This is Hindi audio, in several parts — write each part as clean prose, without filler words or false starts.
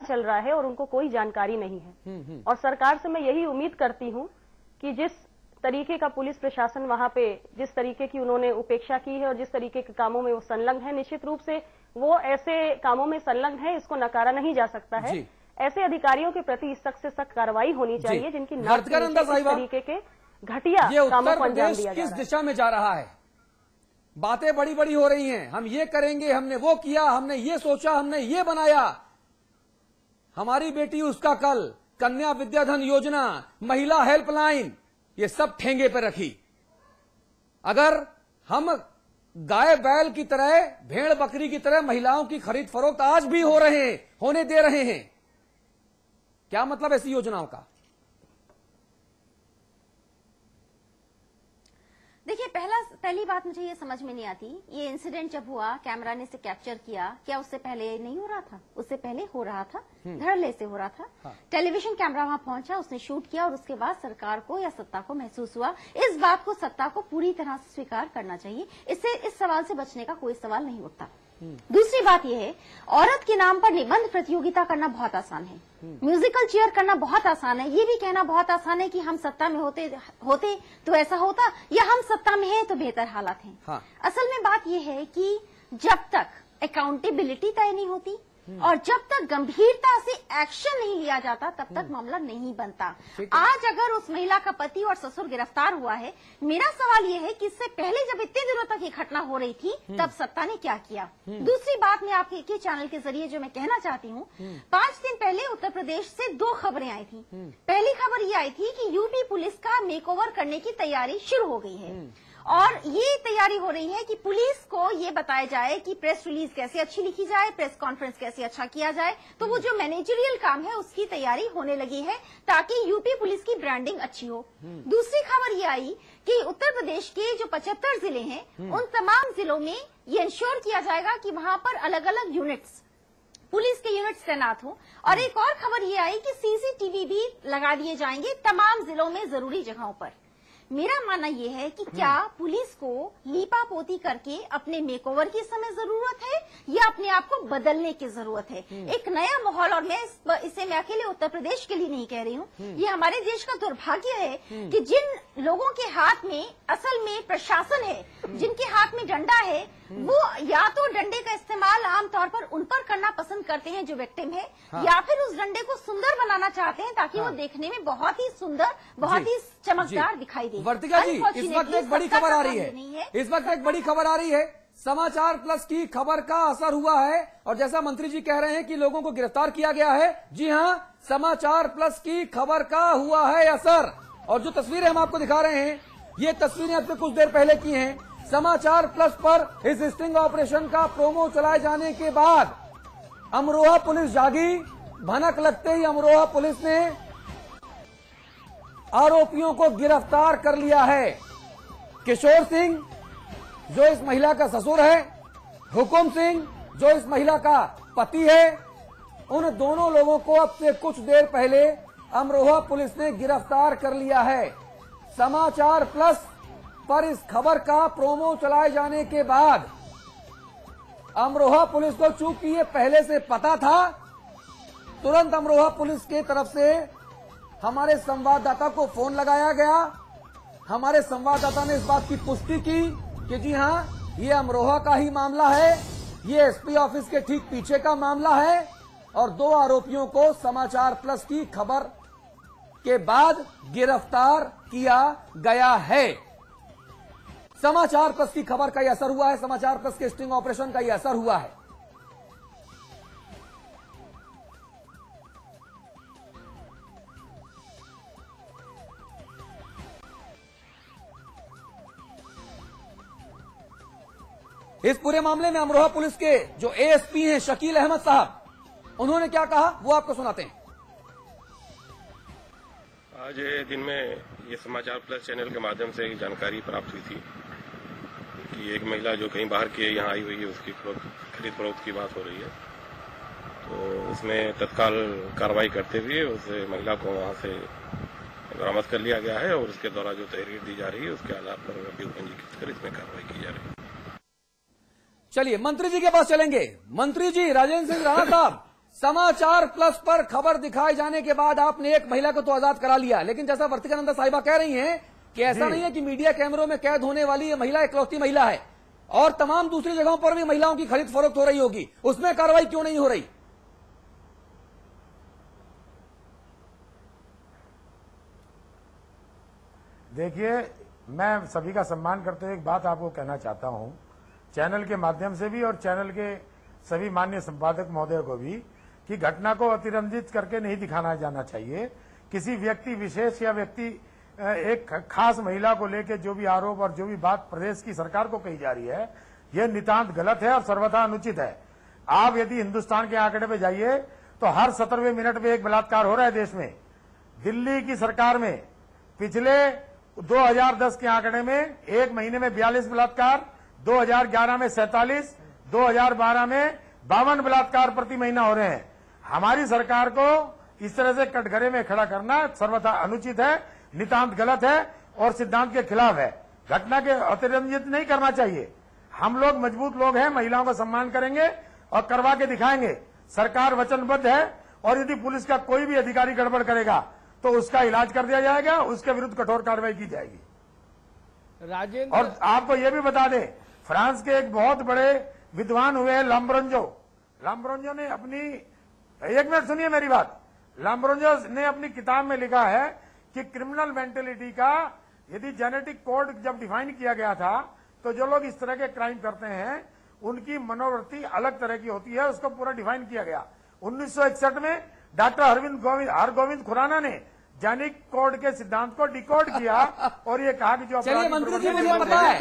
चल रहा है और उनको कोई जानकारी नहीं है। और सरकार से मैं यही उम्मीद करती हूं कि जिस तरीके का पुलिस प्रशासन वहां पे जिस तरीके की उन्होंने उपेक्षा की है और जिस तरीके के कामों में वो संलग्न है, निश्चित रूप से वो ऐसे कामों में संलग्न है, इसको नकारा नहीं जा सकता है। ऐसे अधिकारियों के प्रति सख्त से सख्त कार्रवाई होनी चाहिए जिनकी इस तरीके के घटिया कामों को अंजाम दिया जा रहा है। किस दिशा में जा रहा है? बातें बड़ी बड़ी हो रही हैं, हम ये करेंगे, हमने वो किया, हमने ये सोचा, हमने ये बनाया। हमारी बेटी उसका कल, कन्या विद्याधन योजना, महिला हेल्पलाइन, ये सब ठेंगे पर रखी। अगर हम गाय बैल की तरह, भेड़ बकरी की तरह महिलाओं की खरीद फरोख्त आज भी होने दे रहे हैं, क्या मतलब ऐसी योजनाओं का? देखिए, पहली बात मुझे ये समझ में नहीं आती, ये इंसिडेंट जब हुआ, कैमरा ने इसे कैप्चर किया, क्या उससे पहले नहीं हो रहा था? उससे पहले हो रहा था, धड़ल्ले से हो रहा था। हाँ। टेलीविजन कैमरा वहां पहुंचा, उसने शूट किया और उसके बाद सरकार को या सत्ता को महसूस हुआ। इस बात को सत्ता को पूरी तरह से स्वीकार करना चाहिए। इससे इस सवाल से बचने का कोई सवाल नहीं उठता। दूसरी बात यह है, औरत के नाम पर निबंध प्रतियोगिता करना बहुत आसान है, म्यूजिकल चेयर करना बहुत आसान है, ये भी कहना बहुत आसान है कि हम सत्ता में होते तो ऐसा होता, या हम सत्ता में हैं तो बेहतर हालात हैं। हाँ। असल में बात यह है कि जब तक अकाउंटेबिलिटी तय नहीं होती और जब तक गंभीरता से एक्शन नहीं लिया जाता, तब तक मामला नहीं बनता। आज अगर उस महिला का पति और ससुर गिरफ्तार हुआ है, मेरा सवाल यह है कि इससे पहले जब इतने दिनों तक ये घटना हो रही थी, तब सत्ता ने क्या किया? दूसरी बात मैं आपके चैनल के जरिए जो मैं कहना चाहती हूँ, 5 दिन पहले उत्तर प्रदेश से 2 खबरें आई थी। पहली खबर ये आई थी कि यूपी पुलिस का मेकओवर करने की तैयारी शुरू हो गई है और ये तैयारी हो रही है कि पुलिस को ये बताया जाए कि प्रेस रिलीज कैसे अच्छी लिखी जाए, प्रेस कॉन्फ्रेंस कैसे अच्छा किया जाए। तो वो जो मैनेजरियल काम है उसकी तैयारी होने लगी है ताकि यूपी पुलिस की ब्रांडिंग अच्छी हो। दूसरी खबर ये आई कि उत्तर प्रदेश के जो 75 जिले हैं, उन तमाम जिलों में ये इंश्योर किया जाएगा कि वहां पर अलग अलग यूनिट्स, पुलिस के यूनिट्स तैनात हो। और एक और खबर ये आई कि सीसीटीवी भी लगा दिए जाएंगे तमाम जिलों में जरूरी जगहों पर। मेरा मानना यह है कि क्या पुलिस को लीपा पोती करके अपने मेकओवर की समय जरूरत है या अपने आप को बदलने की जरूरत है? एक नया माहौल, और इसे मैं अकेले उत्तर प्रदेश के लिए नहीं कह रही हूँ, ये हमारे देश का दुर्भाग्य है कि जिन लोगों के हाथ में असल में प्रशासन है, जिनके हाथ में डंडा है, वो या तो डंडे का इस्तेमाल आमतौर पर उन पर करना पसंद करते हैं जो विक्टिम है, या फिर उस डंडे को सुंदर बनाना चाहते हैं ताकि वो देखने में बहुत ही सुंदर, बहुत ही चमकदार दिखाई दे। वर्तिका जी, इस वक्त एक बड़ी खबर आ रही है, इस वक्त एक बड़ी खबर आ रही है, समाचार प्लस की खबर का असर हुआ है और जैसा मंत्री जी कह रहे हैं कि लोगों को गिरफ्तार किया गया है, जी हाँ, समाचार प्लस की खबर का हुआ है असर। और जो तस्वीरें हम आपको दिखा रहे हैं, ये तस्वीरें अब से कुछ देर पहले की हैं। समाचार प्लस पर इस स्टिंग ऑपरेशन का प्रोमो चलाए जाने के बाद अमरोहा पुलिस जागी। भनक लगते ही अमरोहा पुलिस ने आरोपियों को गिरफ्तार कर लिया है। किशोर सिंह जो इस महिला का ससुर है, हुकुम सिंह जो इस महिला का पति है, उन दोनों लोगों को अब से कुछ देर पहले अमरोहा पुलिस ने गिरफ्तार कर लिया है। समाचार प्लस पर इस खबर का प्रोमो चलाए जाने के बाद अमरोहा पुलिस को चूंकि ये पहले से पता था, तुरंत अमरोहा पुलिस की तरफ से हमारे संवाददाता को फोन लगाया गया। हमारे संवाददाता ने इस बात की पुष्टि की कि जी हाँ, ये अमरोहा का ही मामला है, ये एसपी ऑफिस के ठीक पीछे का मामला है और 2 आरोपियों को समाचार प्लस की खबर के बाद गिरफ्तार किया गया है। समाचार प्लस की खबर का यह असर हुआ है, समाचार प्लस के स्टिंग ऑपरेशन का यह असर हुआ है। इस पूरे मामले में अमरोहा पुलिस के जो एएसपी हैं शकील अहमद साहब, उन्होंने क्या कहा वो आपको सुनाते हैं। आज दिन में ये समाचार प्लस चैनल के माध्यम से एक जानकारी प्राप्त हुई थी कि एक महिला जो कहीं बाहर की यहाँ आई हुई है, उसकी खरीद फरोख्त की बात हो रही है। तो उसमें तत्काल कार्रवाई करते हुए उस महिला को वहां से बरामद कर लिया गया है और उसके द्वारा जो तहरीर दी जा रही है उसके आधार पर अभियोग पंजीकृत कर इसमें कार्रवाई की जा रही है। चलिए मंत्री जी के पास चलेंगे। मंत्री जी राजेंद्र सिंह राणा साहब, समाचार प्लस पर खबर दिखाए जाने के बाद आपने एक महिला को तो आजाद करा लिया, लेकिन जैसा वर्तिकानंदा साहिबा कह रही हैं कि ऐसा नहीं है कि मीडिया कैमरों में कैद होने वाली ये महिला इकलौती महिला है और तमाम दूसरी जगहों पर भी महिलाओं की खरीद फरोख्त हो रही होगी, उसमें कार्रवाई क्यों नहीं हो रही? देखिए, मैं सभी का सम्मान करते हुए एक बात आपको कहना चाहता हूं, चैनल के माध्यम से भी और चैनल के सभी माननीय संपादक महोदय को भी, कि घटना को अतिरंजित करके नहीं दिखाना जाना चाहिए। किसी व्यक्ति विशेष या व्यक्ति एक खास महिला को लेकर जो भी आरोप और जो भी बात प्रदेश की सरकार को कही जा रही है, यह नितांत गलत है और सर्वथा अनुचित है। आप यदि हिंदुस्तान के आंकड़े पे जाइए तो हर 17वें मिनट में एक बलात्कार हो रहा है देश में। दिल्ली की सरकार में पिछले 2010 के आंकड़े में एक महीने में 42 बलात्कार, 2011 में 47, 2012 में 52 बलात्कार प्रति महीना हो रहे हैं। हमारी सरकार को इस तरह से कटघरे में खड़ा करना सर्वथा अनुचित है, नितांत गलत है और सिद्धांत के खिलाफ है। घटना के अतिरंजित नहीं करना चाहिए। हम लोग मजबूत लोग हैं, महिलाओं का सम्मान करेंगे और करवा के दिखाएंगे। सरकार वचनबद्ध है और यदि पुलिस का कोई भी अधिकारी गड़बड़ करेगा तो उसका इलाज कर दिया जाएगा, उसके विरुद्ध कठोर कार्रवाई की जाएगी। राजेंद्र, और आपको यह भी बता दें, फ्रांस के एक बहुत बड़े विद्वान हुए हैं लाम्ब्रोंजो ने अपनी, एक मिनट सुनिए मेरी बात, लाम्ब्रोंजो ने अपनी किताब में लिखा है कि क्रिमिनल मेंटेलिटी का यदि जेनेटिक कोड जब डिफाइन किया गया था तो जो लोग इस तरह के क्राइम करते हैं उनकी मनोवृत्ति अलग तरह की होती है, उसको पूरा डिफाइन किया गया। 1961 में डॉक्टर हरगोविंद खुराना ने जेनेटिक कोड के सिद्धांत को डिकोड किया और ये कहा कि जो चलिए मंत्री जी, मुझे पता है,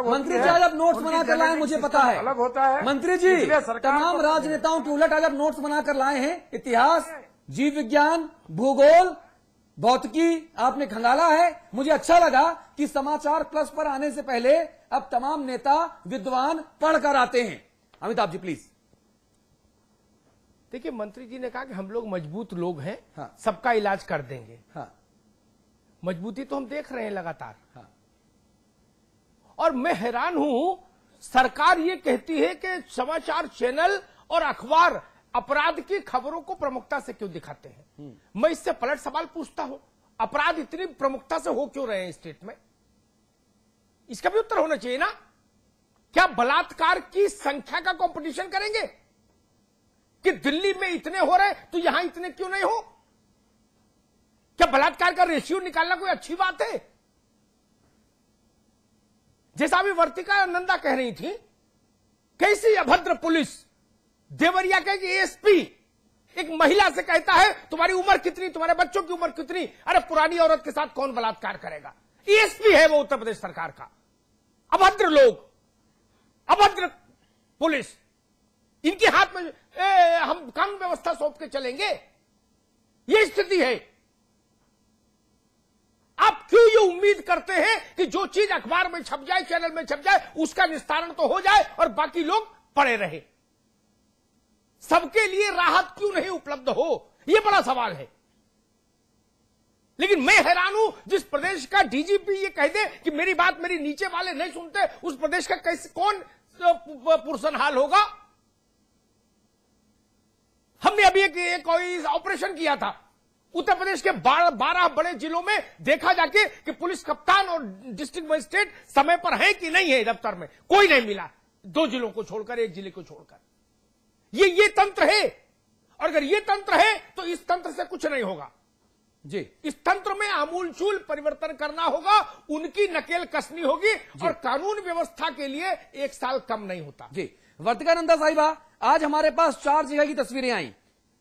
मंत्री जी आज आप नोट्स बनाकर लाए, मुझे पता है अलग होता है। मंत्री जी तमाम राजनेताओं के उलट आज आप नोट्स बनाकर लाए हैं। इतिहास, जीव विज्ञान, भूगोल, भौतिकी आपने खंगाला है। मुझे अच्छा लगा कि समाचार प्लस पर आने से पहले अब तमाम नेता विद्वान पढ़कर आते हैं। अमिताभ जी प्लीज। देखिए, मंत्री जी ने कहा कि हम लोग मजबूत लोग हैं, हाँ। सबका इलाज कर देंगे। हाँ। मजबूती तो हम देख रहे हैं लगातार। हाँ। और मैं हैरान हूं, सरकार ये कहती है कि समाचार चैनल और अखबार अपराध की खबरों को प्रमुखता से क्यों दिखाते हैं। मैं इससे पलट सवाल पूछता हूं, अपराध इतनी प्रमुखता से हो क्यों रहे हैं स्टेट में? इसका भी उत्तर होना चाहिए ना। क्या बलात्कार की संख्या का कंपटीशन करेंगे कि दिल्ली में इतने हो रहे तो यहां इतने क्यों नहीं हो? क्या बलात्कार का रेशियो निकालना कोई अच्छी बात है? जैसा अभी वर्तिका नंदा कह रही थी, कैसी अभद्र पुलिस। देवरिया के एएसपी एक महिला से कहता है तुम्हारी उम्र कितनी, तुम्हारे बच्चों की उम्र कितनी? अरे पुरानी औरत के साथ कौन बलात्कार करेगा? एएसपी है वो उत्तर प्रदेश सरकार का। अभद्र लोग, अभद्र पुलिस, इनके हाथ में हम कानून व्यवस्था सौंप के चलेंगे? ये स्थिति है। आप क्यों ये उम्मीद करते हैं कि जो चीज अखबार में छप जाए, चैनल में छप जाए, उसका निस्तारण तो हो जाए और बाकी लोग पड़े रहे? सबके लिए राहत क्यों नहीं उपलब्ध हो, यह बड़ा सवाल है। लेकिन मैं हैरान हूं, जिस प्रदेश का डीजीपी ये कह दे कि मेरी बात मेरी नीचे वाले नहीं सुनते, उस प्रदेश का कैसे कौन पुरसनहाल होगा? हमने अभी एक ऑपरेशन किया था उत्तर प्रदेश के 12 बड़े जिलों में, देखा जाके कि पुलिस कप्तान और डिस्ट्रिक्ट मजिस्ट्रेट समय पर है कि नहीं है दफ्तर में। कोई नहीं मिला, 2 जिलों को छोड़कर, 1 जिले को छोड़कर। ये तंत्र है, और अगर ये तंत्र है तो इस तंत्र से कुछ नहीं होगा जी। इस तंत्र में आमूलचूल परिवर्तन करना होगा, उनकी नकेल कसनी होगी, और कानून व्यवस्था के लिए 1 साल कम नहीं होता। जी वर्तिकानंदा साहिबा, आज हमारे पास 4 जगह की तस्वीरें आई।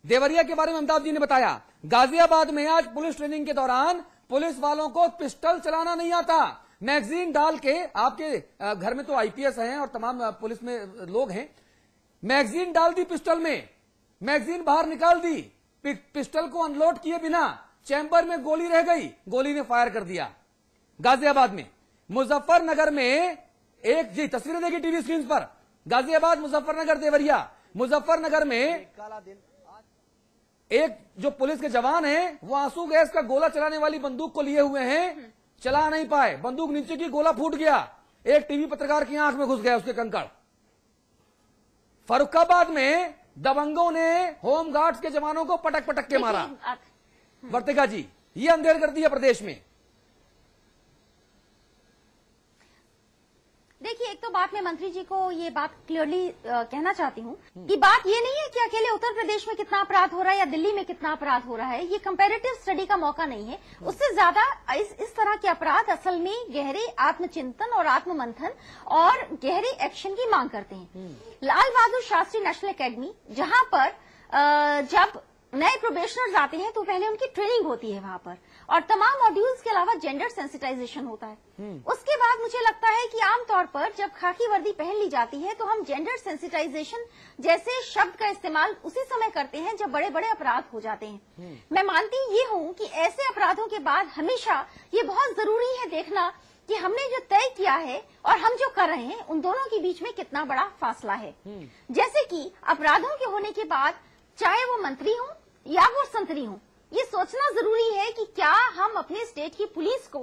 देवरिया के बारे में अमिताभ जी ने बताया। गाजियाबाद में आज पुलिस ट्रेनिंग के दौरान पुलिस वालों को पिस्टल चलाना नहीं आता। मैगजीन डाल के, आपके घर में तो आईपीएस हैं और तमाम पुलिस में लोग हैं, मैगजीन डाल दी पिस्टल में, मैगजीन बाहर निकाल दी, पिस्टल को अनलोड किए बिना चैम्बर में गोली रह गई, गोली ने फायर कर दिया। गाजियाबाद में, मुजफ्फरनगर में एक, जी तस्वीरें देखिए टीवी स्क्रीन पर, गाजियाबाद, मुजफ्फरनगर, देवरिया। मुजफ्फरनगर में एक जो पुलिस के जवान हैं वो आंसू गैस का गोला चलाने वाली बंदूक को लिए हुए हैं, चला नहीं पाए, बंदूक नीचे की, गोला फूट गया, एक टीवी पत्रकार की आंख में घुस गया उसके कंकड़। फर्रुखाबाद में दबंगों ने होमगार्ड्स के जवानों को पटक पटक के मारा। वर्तिका जी, ये अंधेर कर दिया प्रदेश में। देखिए, एक तो बात मैं मंत्री जी को ये बात क्लियरली कहना चाहती हूँ कि बात ये नहीं है कि अकेले उत्तर प्रदेश में कितना अपराध हो रहा है या दिल्ली में कितना अपराध हो रहा है, ये कंपैरेटिव स्टडी का मौका नहीं है। उससे ज्यादा इस तरह के अपराध असल में गहरे आत्मचिंतन और आत्ममंथन और गहरे एक्शन की मांग करते हैं। लाल बहादुर शास्त्री नेशनल एकेडमी, जहां पर जब नए प्रोबेशनर्स आते हैं तो पहले उनकी ट्रेनिंग होती है वहां पर, और तमाम मॉड्यूल्स के अलावा जेंडर सेंसिटाइजेशन होता है। उसके बाद मुझे लगता है कि आमतौर पर जब खाकी वर्दी पहन ली जाती है तो हम जेंडर सेंसिटाइजेशन जैसे शब्द का इस्तेमाल उसी समय करते हैं जब बड़े बड़े अपराध हो जाते हैं। मैं मानती ये हूँ कि ऐसे अपराधों के बाद हमेशा ये बहुत जरूरी है देखना कि हमने जो तय किया है और हम जो कर रहे हैं उन दोनों के बीच में कितना बड़ा फासला है। जैसे कि अपराधों के होने के बाद चाहे वो मंत्री हो या वो संतरी हो, ये सोचना जरूरी है कि क्या हम अपने स्टेट की पुलिस को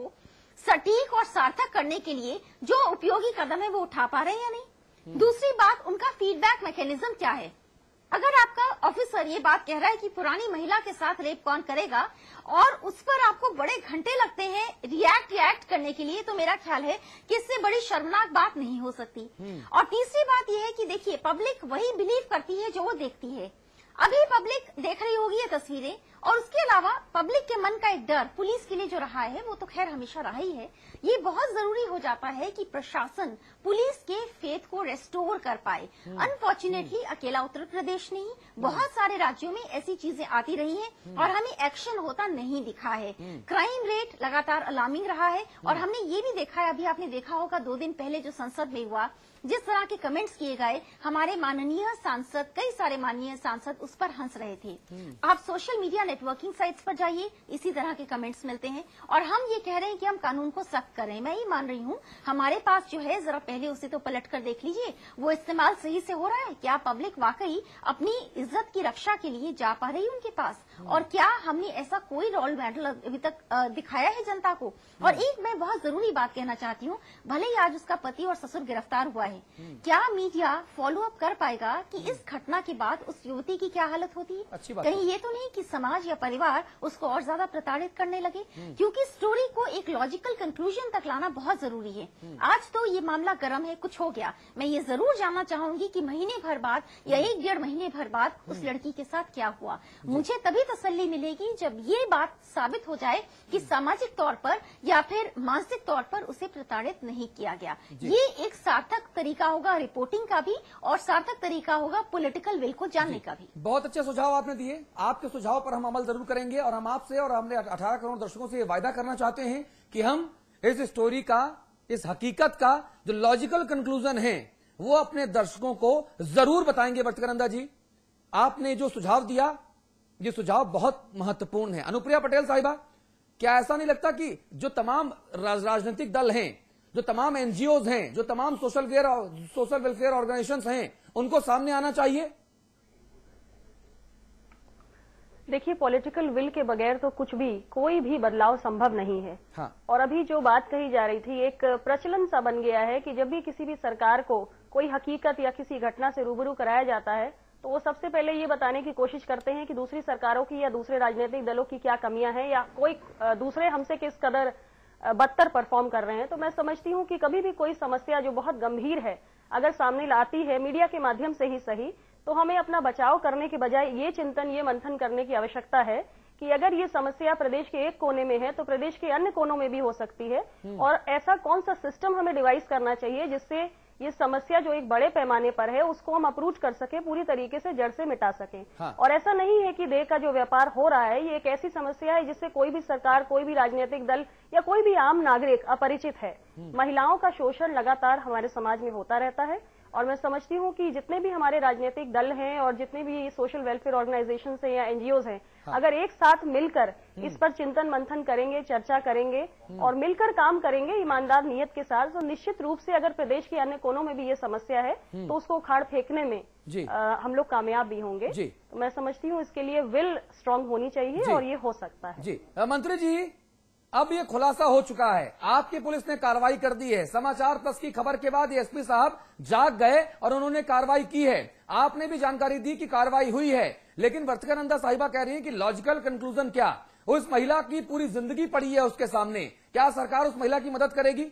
सटीक और सार्थक करने के लिए जो उपयोगी कदम है वो उठा पा रहे हैं या नहीं। दूसरी बात, उनका फीडबैक मैकेनिज्म क्या है। अगर आपका ऑफिसर ये बात कह रहा है कि पुरानी महिला के साथ रेप कौन करेगा और उस पर आपको बड़े घंटे लगते हैं रिएक्ट करने के लिए, तो मेरा ख्याल है कि इससे बड़ी शर्मनाक बात नहीं हो सकती। और तीसरी बात यह है कि देखिए, पब्लिक वही बिलीव करती है जो वो देखती है। अभी पब्लिक देख रही होगी ये तस्वीरें, और उसके अलावा पब्लिक के मन का एक डर पुलिस के लिए जो रहा है वो तो खैर हमेशा रहा ही है। ये बहुत जरूरी हो जाता है कि प्रशासन पुलिस के फेथ को रेस्टोर कर पाए। अनफॉर्चुनेटली अकेला उत्तर प्रदेश नहीं, बहुत सारे राज्यों में ऐसी चीजें आती रही हैं और हमें एक्शन होता नहीं दिखा है। क्राइम रेट लगातार अलार्मिंग रहा है, और हमने ये भी देखा है, अभी आपने देखा होगा 2 दिन पहले जो संसद में हुआ, जिस तरह के कमेंट्स किए गए, हमारे माननीय सांसद, कई सारे माननीय सांसद उस पर हंस रहे थे। आप सोशल मीडिया नेटवर्किंग साइट्स पर जाइए, इसी तरह के कमेंट्स मिलते हैं, और हम ये कह रहे हैं कि हम कानून को सख्त करें। मैं ये मान रही हूँ हमारे पास जो है, जरा पहले उसे तो पलट कर देख लीजिए, वो इस्तेमाल सही से हो रहा है क्या? पब्लिक वाकई अपनी इज्जत की रक्षा के लिए जा पा रही है उनके पास? और क्या हमने ऐसा कोई रोल मॉडल अभी तक दिखाया है जनता को? और एक मैं बहुत जरूरी बात कहना चाहती हूँ, भले ही आज उसका पति और ससुर गिरफ्तार हुआ है, क्या मीडिया फॉलो अप कर पाएगा कि इस घटना के बाद उस युवती की क्या हालत होती है? अच्छी बात कहीं ये तो नहीं कि समाज या परिवार उसको और ज्यादा प्रताड़ित करने लगे? क्योंकि स्टोरी को एक लॉजिकल कंक्लूजन तक लाना बहुत जरूरी है। आज तो ये मामला गर्म है, कुछ हो गया, मैं ये जरूर जानना चाहूंगी कि महीने भर बाद या 1-1.5 महीने भर बाद उस लड़की के साथ क्या हुआ। मुझे तभी तसल्ली मिलेगी जब ये बात साबित हो जाए कि सामाजिक तौर पर या फिर मानसिक तौर पर उसे प्रताड़ित नहीं किया गया। ये एक सार्थक तरीका होगा रिपोर्टिंग का भी, और सार्थक तरीका होगा पॉलिटिकल विल को जानने का भी। बहुत अच्छे सुझाव आपने दिए, आपके सुझाव पर हम अमल जरूर करेंगे, और हम आपसे और हमने 18 करोड़ दर्शकों से ये वायदा करना चाहते हैं कि हम इस स्टोरी का, इस हकीकत का जो लॉजिकल कंक्लूजन है वो अपने दर्शकों को जरूर बताएंगे। वर्तिका जी, आपने जो सुझाव दिया, ये सुझाव बहुत महत्वपूर्ण है। अनुप्रिया पटेल साहिबा, क्या ऐसा नहीं लगता कि जो तमाम राजनीतिक दल हैं, जो तमाम एनजीओज हैं, जो तमाम सोशल वेलफेयर ऑर्गेनाइजेशंस हैं, उनको सामने आना चाहिए? देखिए, पॉलिटिकल विल के बगैर तो कुछ भी, कोई भी बदलाव संभव नहीं है। हाँ। और अभी जो बात कही जा रही थी, एक प्रचलन सा बन गया है कि जब भी किसी भी सरकार को कोई हकीकत या किसी घटना से रूबरू कराया जाता है तो वो सबसे पहले ये बताने की कोशिश करते हैं कि दूसरी सरकारों की या दूसरे राजनीतिक दलों की क्या कमियां हैं, या कोई दूसरे हमसे किस कदर बदतर परफॉर्म कर रहे हैं। तो मैं समझती हूं कि कभी भी कोई समस्या जो बहुत गंभीर है अगर सामने लाती है, मीडिया के माध्यम से ही सही, तो हमें अपना बचाव करने के बजाय ये चिंतन, ये मंथन करने की आवश्यकता है कि अगर ये समस्या प्रदेश के एक कोने में है तो प्रदेश के अन्य कोनों में भी हो सकती है, और ऐसा कौन सा सिस्टम हमें डिवाइस करना चाहिए जिससे ये समस्या जो एक बड़े पैमाने पर है उसको हम अप्रोच कर सके, पूरी तरीके से जड़ से मिटा सकें। हाँ। और ऐसा नहीं है कि देह का जो व्यापार हो रहा है ये एक ऐसी समस्या है जिससे कोई भी सरकार, कोई भी राजनीतिक दल या कोई भी आम नागरिक अपरिचित है। महिलाओं का शोषण लगातार हमारे समाज में होता रहता है, और मैं समझती हूँ कि जितने भी हमारे राजनीतिक दल हैं और जितने भी सोशल वेलफेयर ऑर्गेनाइजेशन हैं या एनजीओज हैं, अगर एक साथ मिलकर इस पर चिंतन मंथन करेंगे, चर्चा करेंगे और मिलकर काम करेंगे ईमानदार नियत के साथ, तो निश्चित रूप से अगर प्रदेश के अन्य कोनों में भी ये समस्या है तो उसको उखाड़ फेंकने में हम लोग कामयाब भी होंगे। तो मैं समझती हूँ इसके लिए विल स्ट्रांग होनी चाहिए और ये हो सकता है। जी मंत्री जी, अब ये खुलासा हो चुका है, आपकी पुलिस ने कार्रवाई कर दी है। समाचार प्लस की खबर के बाद एसपी साहब जाग गए और उन्होंने कार्रवाई की है। आपने भी जानकारी दी कि कार्रवाई हुई है, लेकिन वर्तिकानंदा साहिबा कह रही है कि लॉजिकल कंक्लूजन क्या, उस महिला की पूरी जिंदगी पड़ी है उसके सामने, क्या सरकार उस महिला की मदद करेगी?